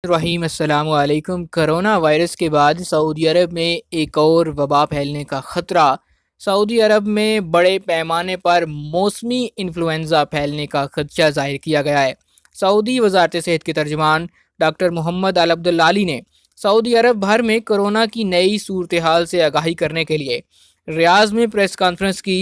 रहीम अस्सलाम वालेकुम। Corona virus के बाद सऊदी अरब में एक और वबा फैलने का ख़तरा। सऊदी अरब में बड़े पैमाने पर मौसमी इन्फ्लुएंज़ा फैलने का खदशा ज़ाहिर किया गया है। सऊदी वज़ारत सेहत के तर्जुमान डॉक्टर मोहम्मद अल अब्दुल्लाली ने सऊदी अरब भर में कोरोना की नई सूरत हाल से आगाही करने के लिए रियाज में प्रेस कॉन्फ्रेंस की।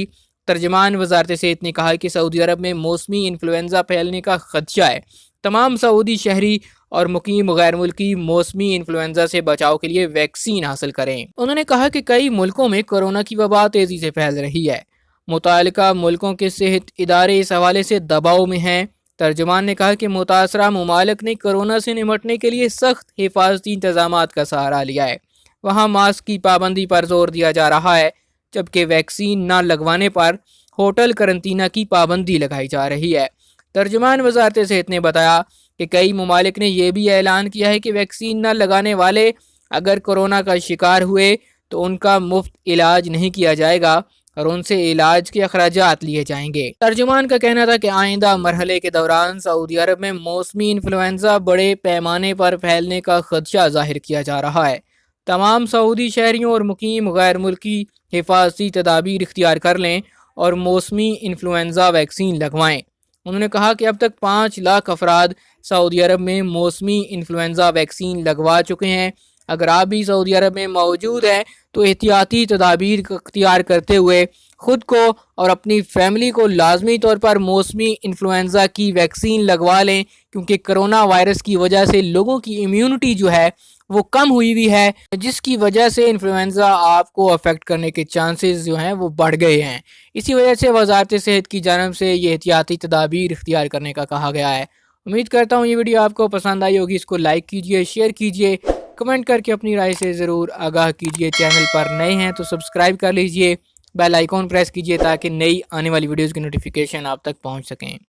तर्जुमान वज़ारत सेहत ने कहा कि सऊदी अरब में मौसमी इन्फ्लुएंज़ा फैलने का खदशा है। तमाम सऊदी शहरी और मुकीम गैर मुल्की मौसमी इन्फ्लुएंजा से बचाव के लिए वैक्सीन हासिल करें। उन्होंने कहा कि कई मुल्कों में कोरोना की वबा तेजी से फैल रही है। मुतालिका मुल्कों के सेहत इदारे इस हवाले से दबाव में हैं। तर्जुमान ने कहा कि मुतासरा ममालिक ने कोरोना से निपटने के लिए सख्त हिफाजती इंतजाम का सहारा लिया है। वहाँ मास्क की पाबंदी पर जोर दिया जा रहा है, जबकि वैक्सीन न लगवाने पर होटल करंतना की पाबंदी लगाई जा रही है। तर्जुमान वज़ारत सेहत ने बताया कि कई ममालिक ने यह भी ऐलान किया है कि वैक्सीन न लगाने वाले अगर कोरोना का शिकार हुए तो उनका मुफ्त इलाज नहीं किया जाएगा और उनसे इलाज के अखराजात लिए जाएंगे। तर्जुमान का कहना था कि आइंदा मरहले के दौरान सऊदी अरब में मौसमी इन्फ्लुएंजा बड़े पैमाने पर फैलने का खदशा जाहिर किया जा रहा है। तमाम सऊदी शहरियों और मुकीम गैर मुल्की हिफाजती तदाबीर इख्तियार कर लें और मौसमी इन्फ्लुएंजा वैक्सीन लगवाएं। उन्होंने कहा कि अब तक 5 लाख अफराद सऊदी अरब में मौसमी इन्फ्लुएंजा वैक्सीन लगवा चुके हैं। अगर आप भी सऊदी अरब में मौजूद हैं तो एहतियाती तदाबीर इख्तियार करते हुए खुद को और अपनी फैमिली को लाजमी तौर पर मौसमी इन्फ्लुएंजा की वैक्सीन लगवा लें, क्योंकि कोरोना वायरस की वजह से लोगों की इम्यूनिटी जो है वो कम हुई हुई है, जिसकी वजह से इन्फ्लुएंजा आपको अफेक्ट करने के चांसेस जो हैं वो बढ़ गए हैं। इसी वजह से वज़ारत सेहत की जानब से ये एहतियाती तदाबीर इख्तियार करने का कहा गया है। उम्मीद करता हूँ ये वीडियो आपको पसंद आई होगी। इसको लाइक कीजिए, शेयर कीजिए, कमेंट करके अपनी राय से ज़रूर आगाह कीजिए। चैनल पर नए हैं तो सब्सक्राइब कर लीजिए, बेल आइकॉन प्रेस कीजिए ताकि नई आने वाली वीडियोज़ की नोटिफिकेशन आप तक पहुँच सकें।